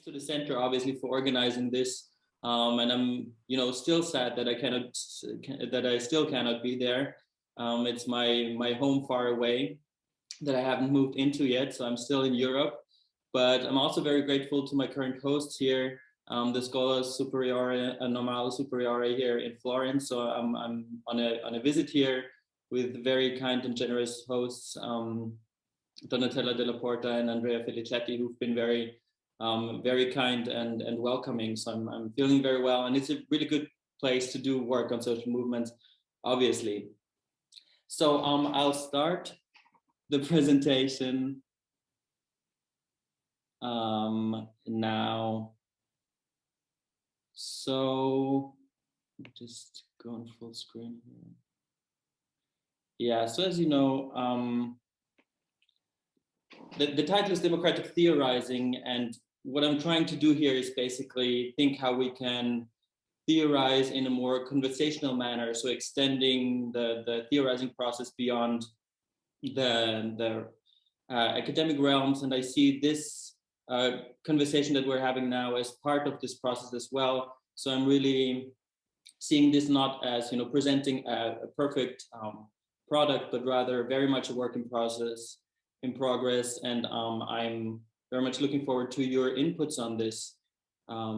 to the center, obviously, for organizing this. And I'm, still sad that I still cannot be there. It's my home far away that I haven't moved into yet, so I'm still in Europe. But I'm also very grateful to my current hosts here, the Scuola Superiore Normale Superiore here in Florence. So I'm on a visit here with very kind and generous hosts, Donatella Della Porta and Andrea Felicetti, who've been very kind and welcoming. So I'm feeling very well, and it's a really good place to do work on social movements, obviously. So I'll start the presentation now. So just go on full screen here. Yeah, so as you know, the title is Democratic Theorizing, and what I'm trying to do here is basically think how we can theorize in a more conversational manner, so extending the theorizing process beyond the academic realms. And I see this conversation that we're having now as part of this process as well. So I'm really seeing this not as presenting a perfect product, but rather very much a work in progress. And I'm very much looking forward to your inputs on this,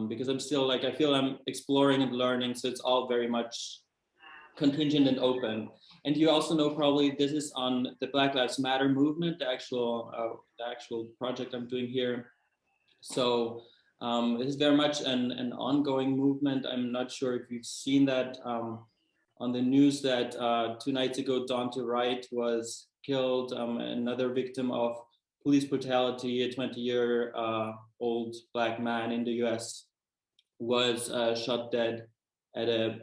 because I'm still I feel I'm exploring and learning, so it's all very much contingent and open. And you also know probably this is on the Black Lives Matter movement, the actual project I'm doing here. So it is very much an ongoing movement. I'm not sure if you've seen that on the news that 2 nights ago, Daunte Wright was killed, another victim of police brutality, a 20-year-old Black man in the US was shot dead at a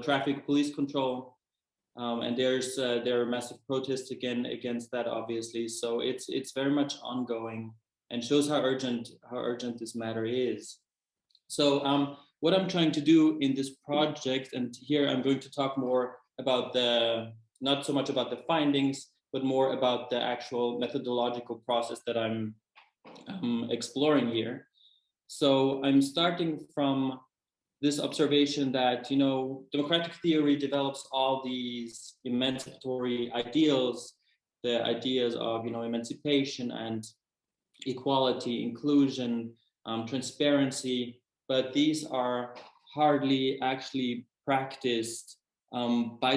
traffic police control. And there are massive protests against that, obviously. So it's very much ongoing and shows how urgent this matter is. So what I'm trying to do in this project, and here I'm going to talk more about not so much about the findings, but more about the actual methodological process that I'm exploring here. So I'm starting from this observation that, democratic theory develops all these emancipatory ideals, the ideas of, emancipation and equality, inclusion, transparency, but these are hardly actually practiced by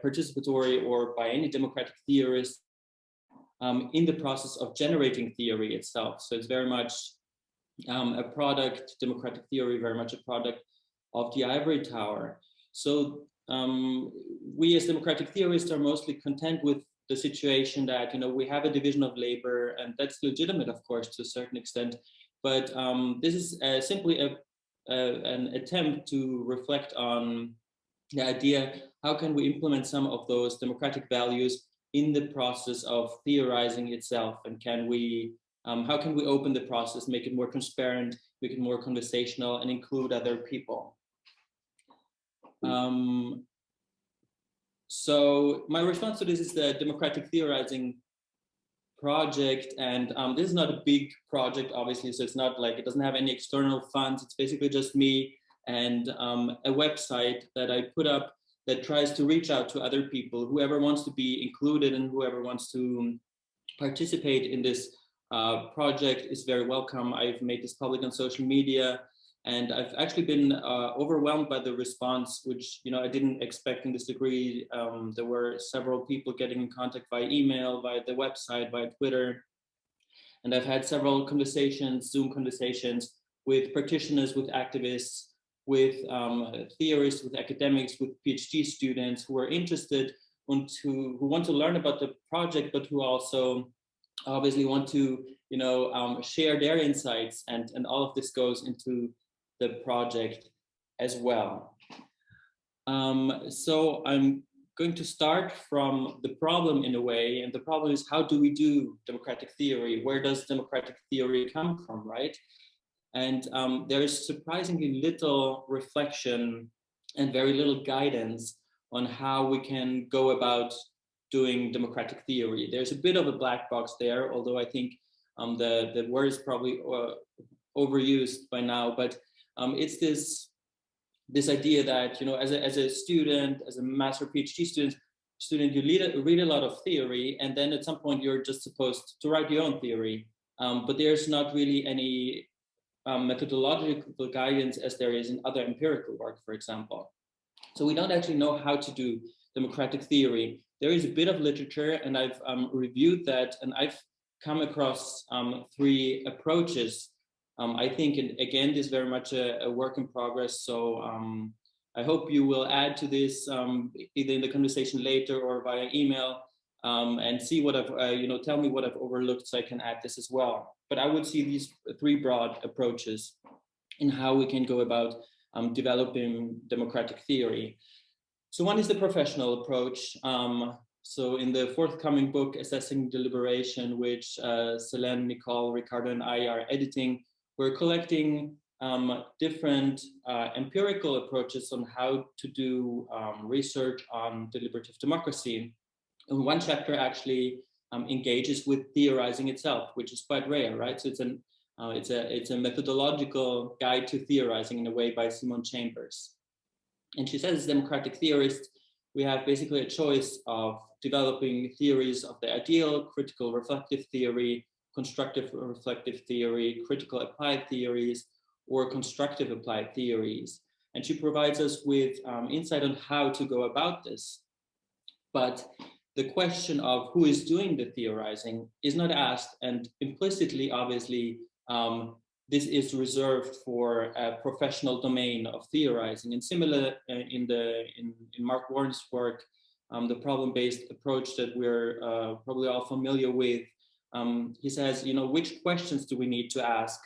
participatory or by any democratic theorist in the process of generating theory itself. So it's very much a product, democratic theory, very much a product of the ivory tower. So we as democratic theorists are mostly content with the situation that, we have a division of labor, and that's legitimate, of course, to a certain extent. But this is simply an attempt to reflect on the idea, how can we implement some of those democratic values in the process of theorizing itself? And how can we open the process, make it more transparent, make it more conversational, and include other people? So my response to this is the Democratic Theorizing Project. And this is not a big project, obviously, so it's not it doesn't have any external funds. It's basically just me and a website that I put up that tries to reach out to other people, whoever wants to be included and whoever wants to participate in this project is very welcome. I've made this public on social media, and I've actually been overwhelmed by the response, which I didn't expect in this degree. There were several people getting in contact via email, via the website, via Twitter, and I've had several conversations, Zoom conversations with practitioners, with activists, with theorists, with academics, with PhD students who are interested and who want to learn about the project, but who also obviously want to share their insights, and all of this goes into the project as well. So I'm going to start from the problem in a way, and the problem is, how do we do democratic theory? Where does democratic theory come from, right? And there is surprisingly little reflection and very little guidance on how we can go about doing democratic theory. There's a bit of a black box there, although I think The word is probably overused by now, but it's this idea that, you know, as a student, as a master PhD student, you read a lot of theory, and then at some point you're just supposed to write your own theory. But there's not really any methodological guidance as there is in other empirical work, for example. So we don't actually know how to do democratic theory. There is a bit of literature, and I've reviewed that, and I've come across three approaches. I think, and again, this is very much a work in progress. So I hope you will add to this either in the conversation later or via email, and see what I've, tell me what I've overlooked so I can add this as well. But I would see these three broad approaches in how we can go about developing democratic theory. So one is the professional approach. So in the forthcoming book, Assessing Deliberation, which Selene, Nicole, Ricardo, and I are editing, we're collecting different empirical approaches on how to do research on deliberative democracy. And one chapter actually engages with theorizing itself, which is quite rare, right? So it's a methodological guide to theorizing in a way by Simone Chambers. And she says, as democratic theorists, we have basically a choice of developing theories of the ideal, critical reflective theory, constructive reflective theory, critical applied theories, or constructive applied theories. And she provides us with insight on how to go about this. But the question of who is doing the theorizing is not asked, and implicitly, obviously, this is reserved for a professional domain of theorizing. And similar in Mark Warren's work, the problem-based approach that we're probably all familiar with, he says, you know, which questions do we need to ask?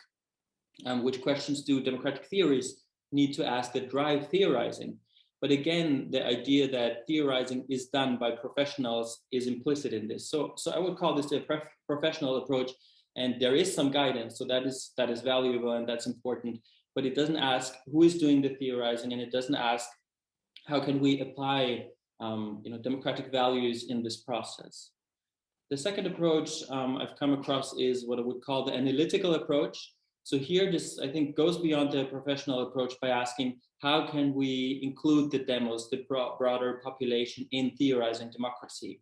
Which questions do democratic theories need to ask that drive theorizing? But again, the idea that theorizing is done by professionals is implicit in this. So I would call this a professional approach, and there is some guidance. So that is valuable and that's important. But it doesn't ask who is doing the theorizing, and it doesn't ask how can we apply democratic values in this process. The second approach I've come across is what I would call the analytical approach. So here, this, I think, goes beyond the professional approach by asking, how can we include the demos, the broader population, in theorizing democracy?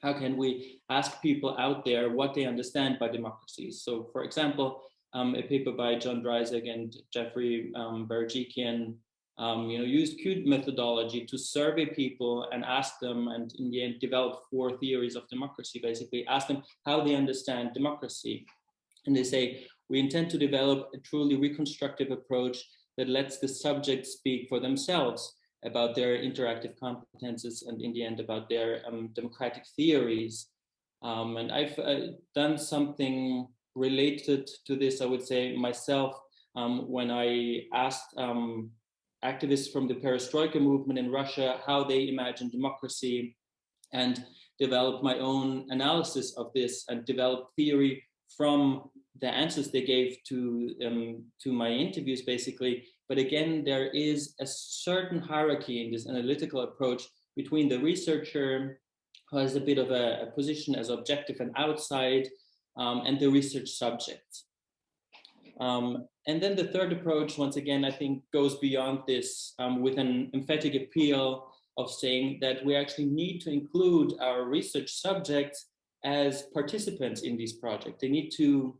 How can we ask people out there what they understand by democracy? So, for example, a paper by John Dreisig and Jeffrey Barajikian used Q methodology to survey people and ask them, and in the end develop 4 theories of democracy, basically ask them how they understand democracy. And they say, we intend to develop a truly reconstructive approach that lets the subject speak for themselves about their interactive competences and in the end about their democratic theories. And I've done something related to this, I would say, myself, when I asked activists from the perestroika movement in Russia how they imagine democracy, and developed my own analysis of this and developed theory from the answers they gave to my interviews, basically. But again, there is a certain hierarchy in this analytical approach between the researcher, who has a bit of a position as objective and outside, and the research subject. And then the third approach, once again, I think goes beyond this with an emphatic appeal of saying that we actually need to include our research subjects as participants in these projects. They need to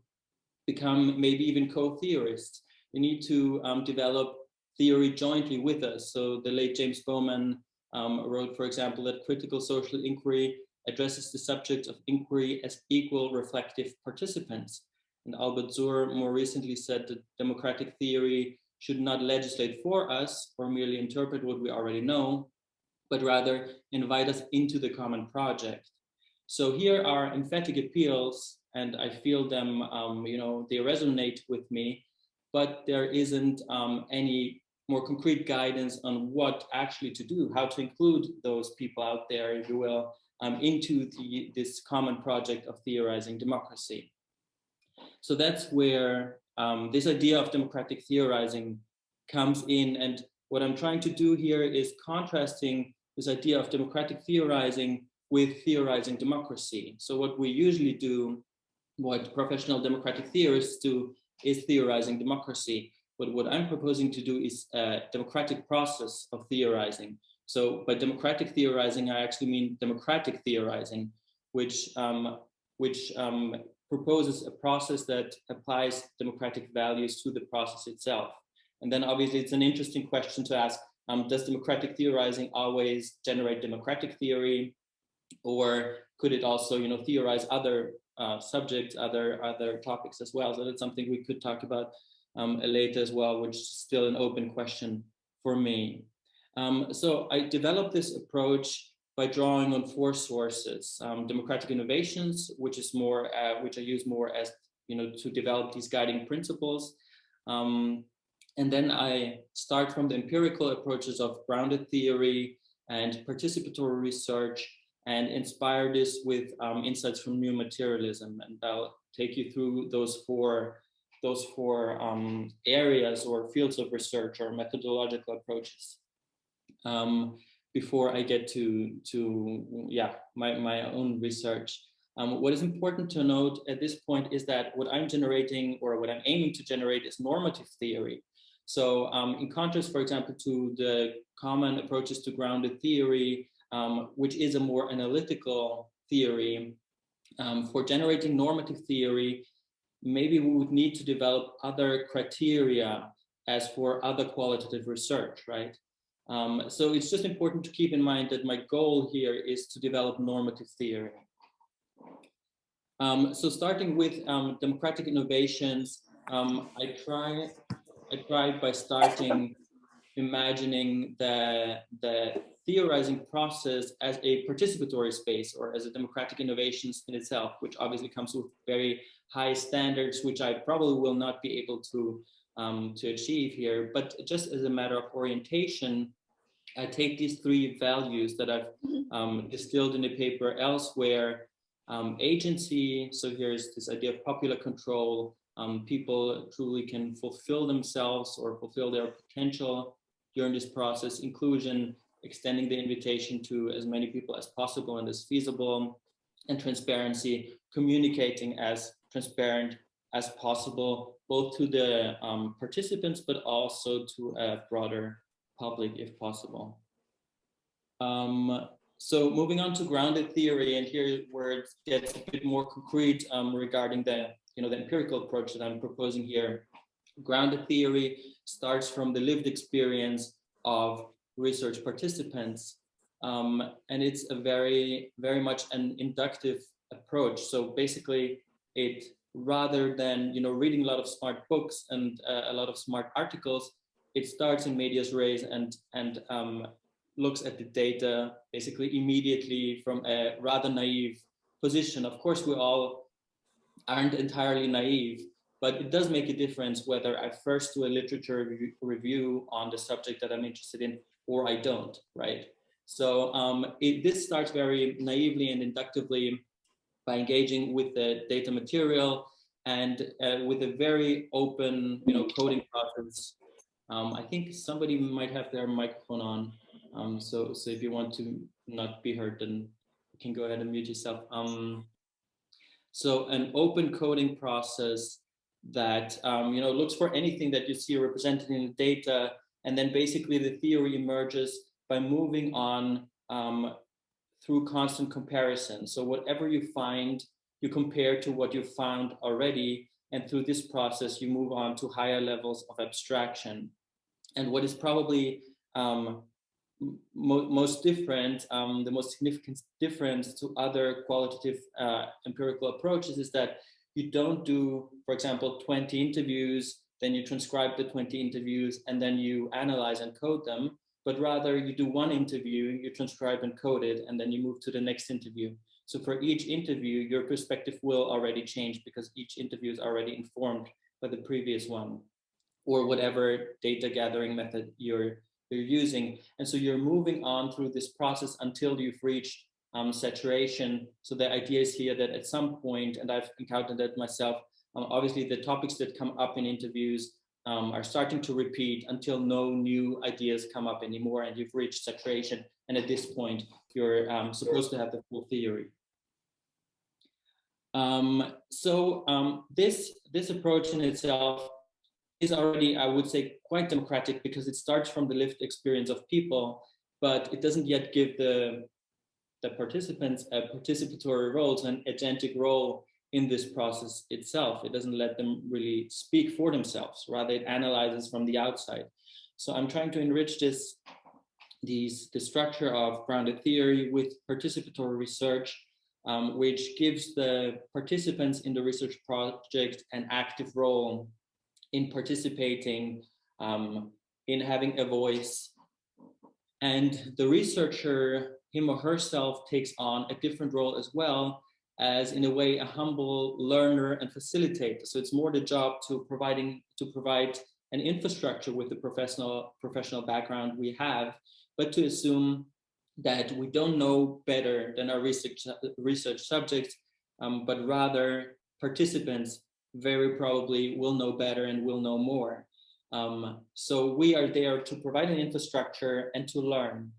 become maybe even co-theorists. We need to develop theory jointly with us. So the late James Bowman wrote, for example, that critical social inquiry addresses the subject of inquiry as equal reflective participants. And Albert Zur more recently said that democratic theory should not legislate for us or merely interpret what we already know, but rather invite us into the common project. So here are emphatic appeals, and I feel them, they resonate with me, but there isn't any more concrete guidance on what actually to do, how to include those people out there, if you will, into this common project of theorizing democracy. So that's where this idea of democratic theorizing comes in. And what I'm trying to do here is contrasting this idea of democratic theorizing with theorizing democracy. So what we usually do what professional democratic theorists do is theorizing democracy. But what I'm proposing to do is a democratic process of theorizing. So by democratic theorizing, I actually mean democratic theorizing, which proposes a process that applies democratic values to the process itself. And then obviously it's an interesting question to ask, does democratic theorizing always generate democratic theory? Or could it also, theorize other subjects, other topics as well? So that's something we could talk about later as well, which is still an open question for me. So I developed this approach by drawing on four sources: democratic innovations, which is more, which I use more as to develop these guiding principles. And then I start from the empirical approaches of grounded theory and participatory research, and inspire this with insights from new materialism. And I'll take you through those four areas or fields of research or methodological approaches before I get to my own research. What is important to note at this point is that what I'm generating, or what I'm aiming to generate, is normative theory. So in contrast, for example, to the common approaches to grounded theory, which is a more analytical theory, for generating normative theory, maybe we would need to develop other criteria as for other qualitative research, right? So it's just important to keep in mind that my goal here is to develop normative theory. So starting with democratic innovations, I tried by starting imagining the theorizing process as a participatory space, or as a democratic innovations in itself, which obviously comes with very high standards, which I probably will not be able to achieve here. But just as a matter of orientation, I take these three values that I've distilled in the paper elsewhere: agency. So here's this idea of popular control. People truly can fulfill themselves or fulfill their potential during this process. Inclusion, extending the invitation to as many people as possible and as feasible. And transparency, communicating as transparent as possible, both to the participants, but also to a broader public if possible. So moving on to grounded theory, and here where it gets a bit more concrete regarding the empirical approach that I'm proposing here. Grounded theory starts from the lived experience of research participants, and it's a very, very much an inductive approach. So basically, it, rather than reading a lot of smart books and a lot of smart articles, it starts in medias res and looks at the data basically immediately from a rather naive position. Of course, we all aren't entirely naive, but it does make a difference whether I first do a literature review on the subject that I'm interested in, or I don't, right? So this starts very naively and inductively by engaging with the data material and with a very open, coding process. I think somebody might have their microphone on, so if you want to not be heard, then you can go ahead and mute yourself. So an open coding process that looks for anything that you see represented in the data, and then basically the theory emerges by moving on through constant comparison. So whatever you find, you compare to what you found already, and through this process you move on to higher levels of abstraction. And what is probably most different, the most significant difference to other qualitative empirical approaches is that you don't do, for example, 20 interviews, then you transcribe the 20 interviews, and then you analyze and code them, but rather you do one interview, you transcribe and code it, and then you move to the next interview. So for each interview, your perspective will already change because each interview is already informed by the previous one, or whatever data gathering method you're using. And so you're moving on through this process until you've reached saturation. So the idea is here that at some point, and I've encountered that myself, obviously the topics that come up in interviews are starting to repeat until no new ideas come up anymore, and you've reached saturation. And at this point, you're supposed to have the full theory. This approach in itself is already, I would say, quite democratic because it starts from the lived experience of people, but it doesn't yet give the participants a participatory role, so an agentic role in this process itself. It doesn't let them really speak for themselves, rather it analyzes from the outside. So I'm trying to enrich the structure of grounded theory with participatory research, which gives the participants in the research project an active role in participating, in having a voice. And the researcher, him or herself, takes on a different role as well, as in a way a humble learner and facilitator. So it's more the job to provide an infrastructure with the professional background we have, but to assume that we don't know better than our research subjects, but rather participants very probably will know better and will know more. So we are there to provide an infrastructure and to learn.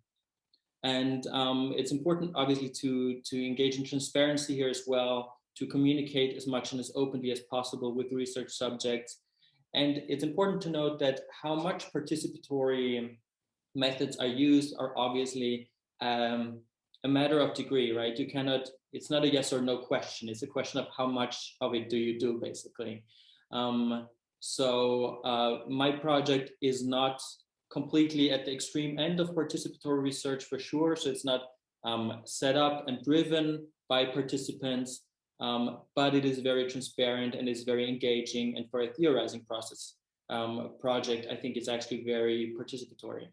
And it's important, obviously, to engage in transparency here as well, to communicate as much and as openly as possible with research subjects. And it's important to note that how much participatory methods are used are obviously a matter of degree, right? You cannot, it's not a yes or no question. It's a question of how much of it do you do, basically. My project is not completely at the extreme end of participatory research for sure. So it's not set up and driven by participants, but it is very transparent and is very engaging. And for a theorizing process project, I think it's actually very participatory.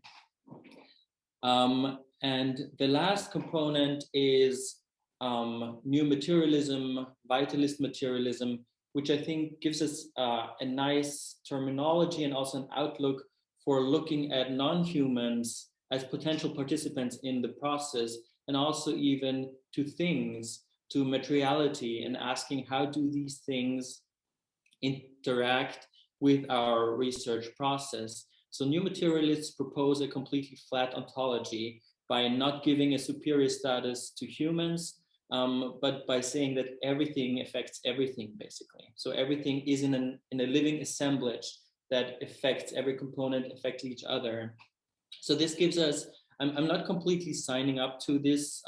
And the last component is new materialism, vitalist materialism, which I think gives us a nice terminology and also an outlook for looking at non-humans as potential participants in the process, and also even to things, to materiality, and asking how do these things interact with our research process. So new materialists propose a completely flat ontology by not giving a superior status to humans, but by saying that everything affects everything, basically. So everything is in a living assemblage that affects every component, affects each other. So this gives us, I'm not completely signing up to this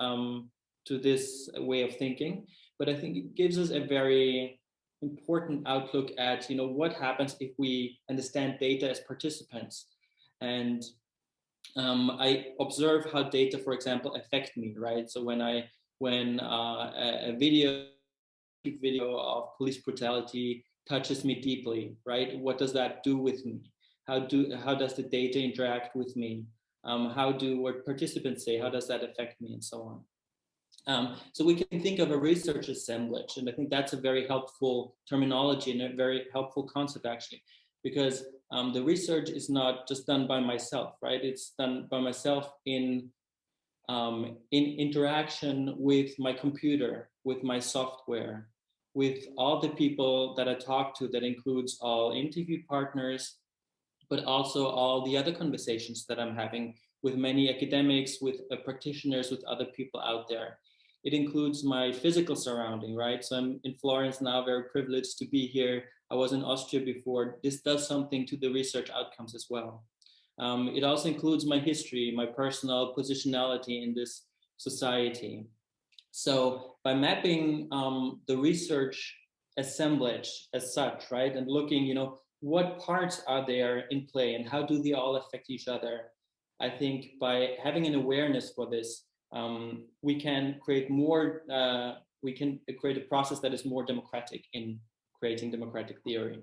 way of thinking, but I think it gives us a very important outlook at, you know, what happens if we understand data as participants. And I observe how data, for example, affect me, right? So when a video of police brutality touches me deeply, right? What does that do with me? How does the data interact with me? What participants say? How does that affect me, and so on? So we can think of a research assemblage, and I think that's a very helpful terminology and a very helpful concept, actually, because the research is not just done by myself, right? It's done by myself in interaction with my computer, with my software, with all the people that I talk to. That includes all interview partners, but also all the other conversations that I'm having with many academics, with practitioners, with other people out there. It includes my physical surrounding, right? So I'm in Florence now, very privileged to be here. I was in Austria before. This does something to the research outcomes as well. It also includes my history, my personal positionality in this society. So by mapping the research assemblage as such, right, and looking, you know, what parts are there in play and how do they all affect each other? I think by having an awareness for this, we can create a process that is more democratic in creating democratic theory.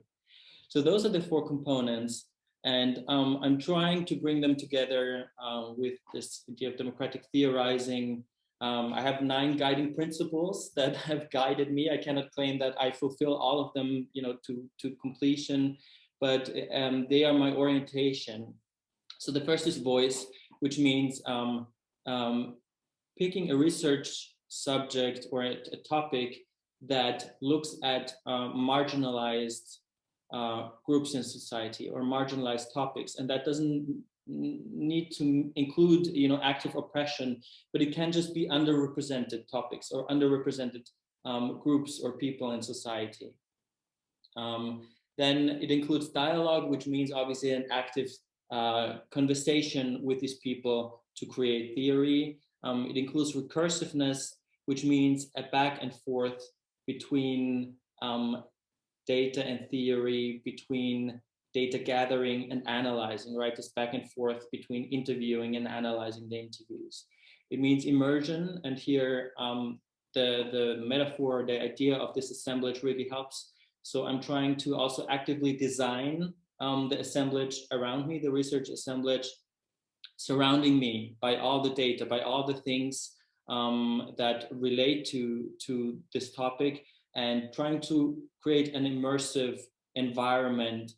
So those are the four components. And I'm trying to bring them together with this idea of democratic theorizing. I have 9 guiding principles that have guided me. I cannot claim that I fulfill all of them, you know, to completion, but they are my orientation. So the first is voice, which means picking a research subject or a topic that looks at marginalized groups in society or marginalized topics, and that doesn't need to include, you know, active oppression, but it can just be underrepresented topics or underrepresented groups or people in society. Then it includes dialogue, which means obviously an active conversation with these people to create theory. It includes recursiveness, which means a back and forth between data and theory, between data gathering and analyzing, right? This back and forth between interviewing and analyzing the interviews. It means immersion, and here the metaphor, the idea of this assemblage really helps. So I'm trying to also actively design the assemblage around me, the research assemblage surrounding me by all the data, by all the things that relate to this topic, and trying to create an immersive environment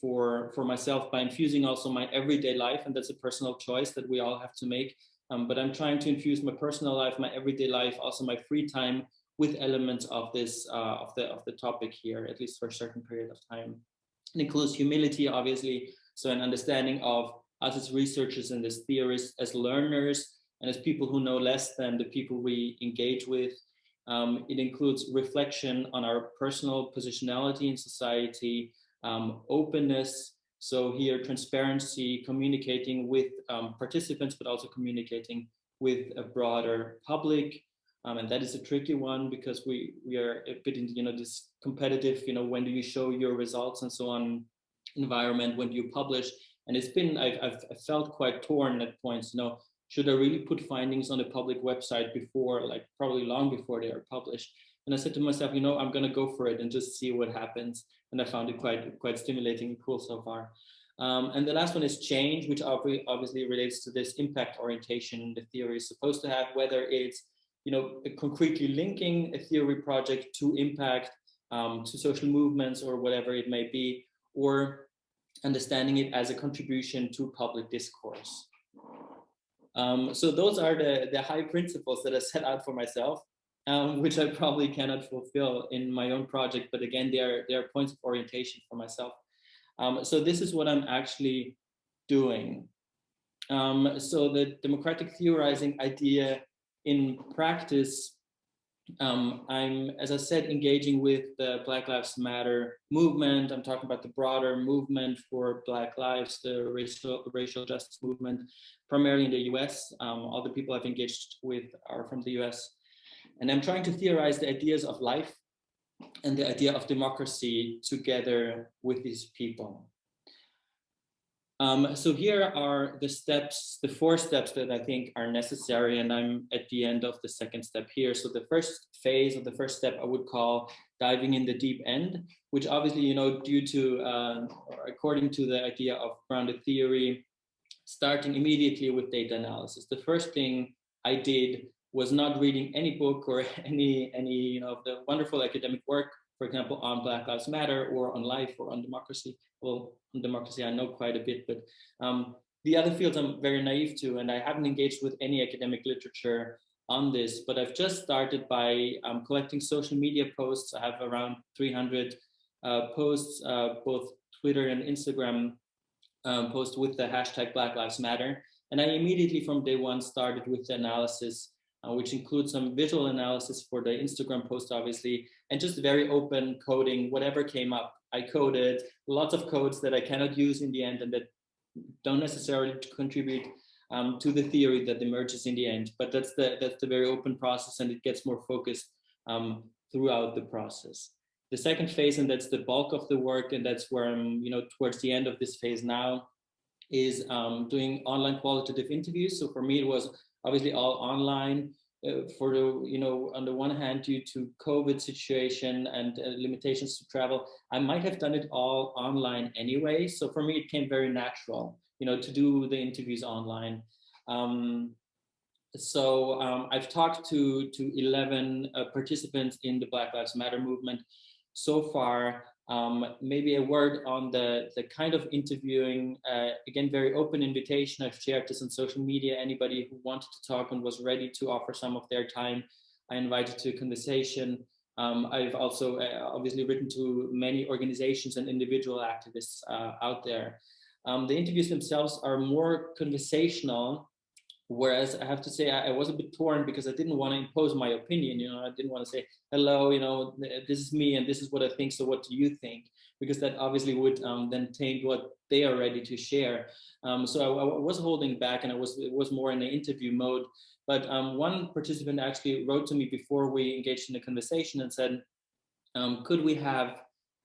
for myself by infusing also my everyday life, and that's a personal choice that we all have to make. But I'm trying to infuse my personal life, my everyday life, also my free time, with elements of this of the topic here, at least for a certain period of time. It includes humility, obviously, so an understanding of us as researchers and as theorists, as learners, and as people who know less than the people we engage with. It includes reflection on our personal positionality in society, openness. So here, transparency, communicating with participants, but also communicating with a broader public. And that is a tricky one because we are a bit in, this competitive, when do you show your results and so on environment, when do you publish? And it's been, I've felt quite torn at points, should I really put findings on a public website before, like probably long before they are published? And I said to myself, I'm going to go for it and just see what happens. And I found it quite stimulating and cool so far. And the last one is change, which obviously relates to this impact orientation the theory is supposed to have, whether it's, concretely linking a theory project to impact, to social movements or whatever it may be, or understanding it as a contribution to public discourse. So those are the high principles that I set out for myself, which I probably cannot fulfill in my own project, but again, they are points of orientation for myself. So this is what I'm actually doing. So the democratic theorizing idea in practice, I'm, as I said, engaging with the Black Lives Matter movement. I'm talking about the broader movement for Black lives, the racial justice movement, primarily in the US. All the people I've engaged with are from the US. And I'm trying to theorize the ideas of life and the idea of democracy together with these people. So here are the steps, the 4 steps that I think are necessary, and I'm at the end of the second step here. So the first phase of the first step I would call diving in the deep end, which obviously, due to, or according to the idea of grounded theory, starting immediately with data analysis. The first thing I did was not reading any book or any of the wonderful academic work, for example, on Black Lives Matter or on life or on democracy. Well, on democracy, I know quite a bit, but the other fields I'm very naive to, and I haven't engaged with any academic literature on this, but I've just started by collecting social media posts. I have around 300 posts, both Twitter and Instagram posts with the hashtag Black Lives Matter. And I immediately from day one started with the analysis, which includes some visual analysis for the Instagram post, obviously, and just very open coding, whatever came up. I coded lots of codes that I cannot use in the end and that don't necessarily contribute to the theory that emerges in the end. But that's the very open process, and it gets more focused throughout the process. The second phase, and that's the bulk of the work, and that's where I'm, towards the end of this phase now, is doing online qualitative interviews. So for me, it was obviously all online. For the, on the one hand, due to COVID situation and limitations to travel, I might have done it all online anyway. So for me, it came very natural, to do the interviews online. So I've talked to 11 participants in the Black Lives Matter movement so far. Maybe a word on the kind of interviewing, again, very open invitation. I've shared this on social media. Anybody who wanted to talk and was ready to offer some of their time, I invited to a conversation. I've also obviously written to many organizations and individual activists out there. The interviews themselves are more conversational, Whereas I have to say, I was a bit torn because I didn't want to impose my opinion. I didn't want to say, hello, this is me and this is what I think. So what do you think? Because that obviously would then taint what they are ready to share. So I was holding back, and it was more in an interview mode. But one participant actually wrote to me before we engaged in a conversation and said, could we have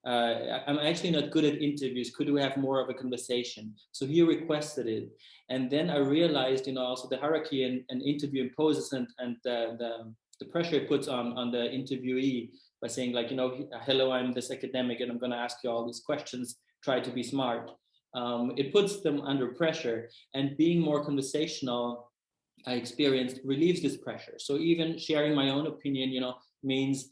I'm actually not good at interviews. Could we have more of a conversation? So he requested it. And then I realized, also the hierarchy an interview imposes, and the pressure it puts on the interviewee by saying, like, hello, I'm this academic and I'm going to ask you all these questions. Try to be smart. It puts them under pressure. And being more conversational, I experienced, relieves this pressure. So even sharing my own opinion, means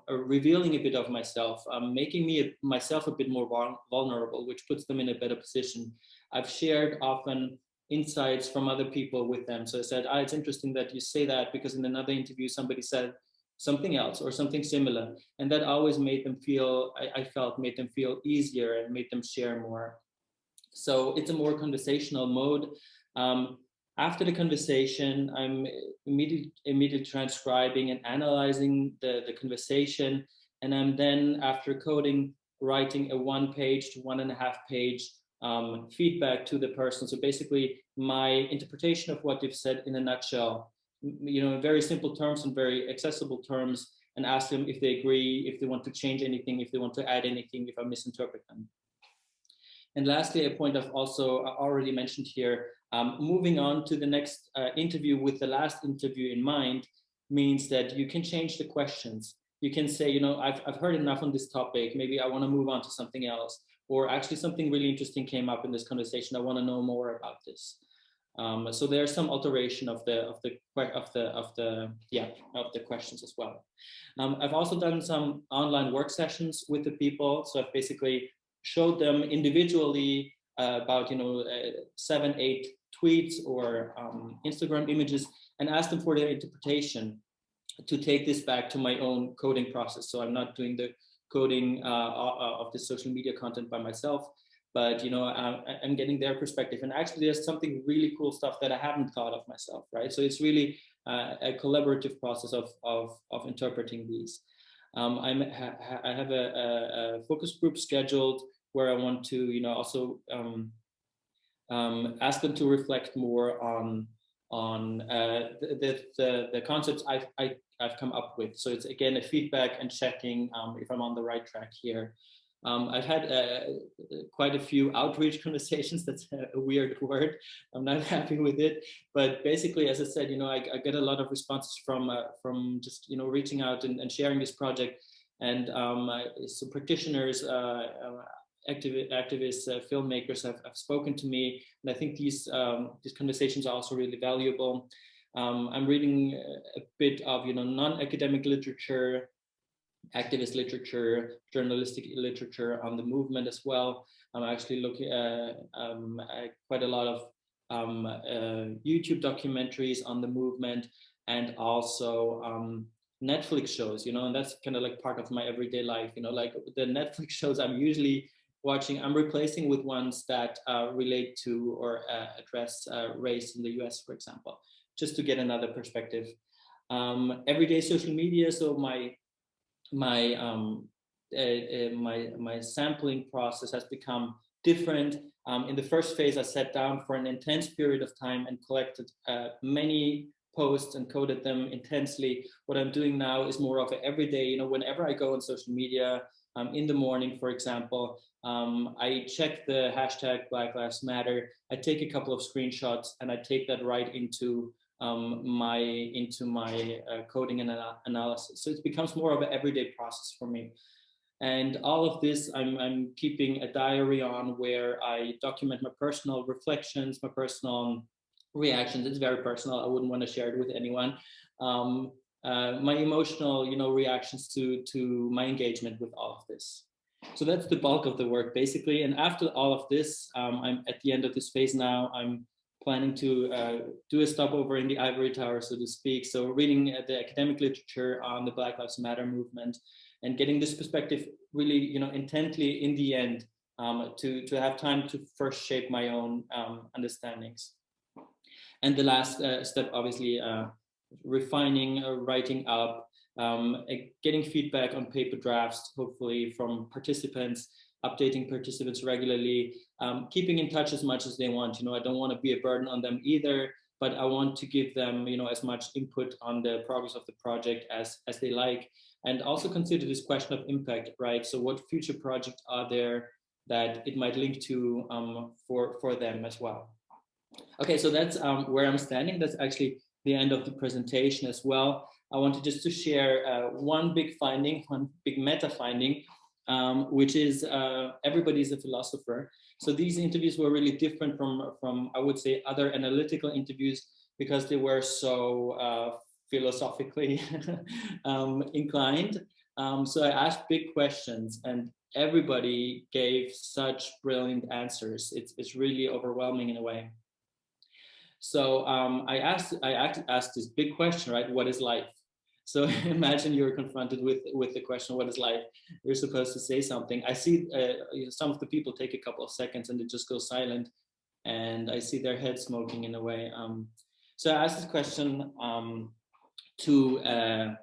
revealing a bit of myself, making myself a bit more vulnerable, which puts them in a better position. I've shared often insights from other people with them. So I said, it's interesting that you say that, because in another interview, somebody said something else or something similar. And that always made them feel, I felt, made them feel easier and made them share more. So it's a more conversational mode. After the conversation, I'm immediately transcribing and analyzing the conversation. And I'm then, after coding, writing a 1-page to 1.5-page feedback to the person. So basically, my interpretation of what they've said in a nutshell, in very simple terms and very accessible terms, and ask them if they agree, if they want to change anything, if they want to add anything, if I misinterpret them. And lastly, a point I've also already mentioned here, moving on to the next interview with the last interview in mind means that you can change the questions. You can say, I've heard enough on this topic. Maybe I want to move on to something else. Or actually something really interesting came up in this conversation. I want to know more about this. So there's some alteration of the questions as well. I've also done some online work sessions with the people. So I've basically showed them individually about 7-8 tweets or Instagram images, and asked them for their interpretation to take this back to my own coding process. So I'm not doing the coding of the social media content by myself, but I'm getting their perspective. And actually, there's something really cool stuff that I haven't thought of myself, right? So it's really a collaborative process of interpreting these. I have a focus group scheduled where I want to, also ask them to reflect more on the concepts I've come up with. So it's again a feedback and checking if I'm on the right track here. I've had quite a few outreach conversations. That's a weird word. I'm not happy with it, but basically, as I said, I get a lot of responses from just reaching out and sharing this project, and so practitioners, activists, filmmakers have spoken to me, and I think these conversations are also really valuable. I'm reading a bit of non-academic literature, activist literature, journalistic literature on the movement as well. I'm actually looking at quite a lot of YouTube documentaries on the movement, and also Netflix shows, and that's kind of like part of my everyday life, like the Netflix shows I'm usually watching, I'm replacing with ones that relate to or address race in the US, for example, just to get another perspective. Everyday social media, so my sampling process has become different. In the first phase, I sat down for an intense period of time and collected many posts and coded them intensely. What I'm doing now is more of an everyday, whenever I go on social media, in the morning, for example, I check the hashtag Black Lives Matter. I take a couple of screenshots and I take that right into my coding and analysis. So it becomes more of an everyday process for me. And all of this, I'm keeping a diary on, where I document my personal reflections, my personal reactions. It's very personal. I wouldn't want to share it with anyone. My emotional, reactions to my engagement with all of this. So that's the bulk of the work, basically. And after all of this, I'm at the end of this phase now. I'm planning to do a stopover in the ivory tower, so to speak. So reading the academic literature on the Black Lives Matter movement, and getting this perspective really, intently in the end, to have time to first shape my own understandings. And the last step, obviously, refining, writing up, getting feedback on paper drafts, hopefully from participants, updating participants regularly, keeping in touch as much as they want. I don't want to be a burden on them either, but I want to give them, as much input on the progress of the project as they like, and also consider this question of impact, right? So what future projects are there that it might link to for them as well? Okay, so that's where I'm standing. That's actually the end of the presentation as well. I wanted just to share one big finding, one big meta finding, which is everybody's a philosopher. So these interviews were really different from I would say, other analytical interviews, because they were so philosophically inclined. So I asked big questions, and everybody gave such brilliant answers. It's really overwhelming in a way. So I asked this big question, right? What is life? So imagine you're confronted with the question, what is life? You're supposed to say something. I see some of the people take a couple of seconds and they just go silent, and I see their head smoking in a way. So I asked this question to an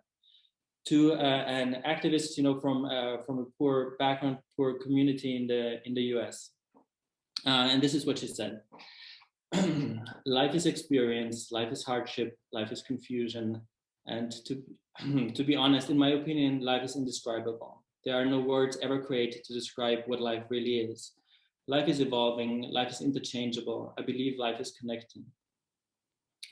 activist, from a poor background, poor community in the US, and this is what she said. Life is experience, life is hardship, life is confusion, and to be honest, in my opinion, life is indescribable. There are no words ever created to describe what life really is. Life is evolving, life is interchangeable. I believe life is connecting.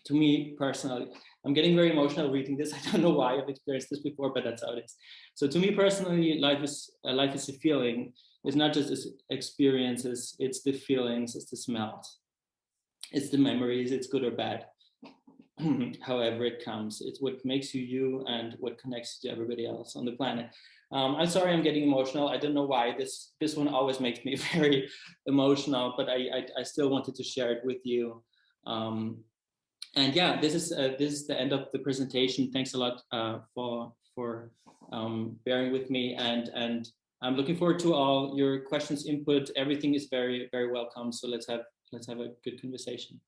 To me personally, I'm getting very emotional reading this. I don't know why. I've experienced this before, but that's how it is. So to me personally, life is a feeling. It's not just experiences, it's the feelings, it's the smells. It's the memories, it's good or bad. However it comes, it's what makes you you and what connects you to everybody else on the planet. I'm sorry I'm getting emotional. I don't know why. This one always makes me very emotional, but I still wanted to share it with you. And yeah, this is the end of the presentation. Thanks a lot for bearing with me, and I'm looking forward to all your questions, input. Everything is very, very welcome. So let's have a good conversation.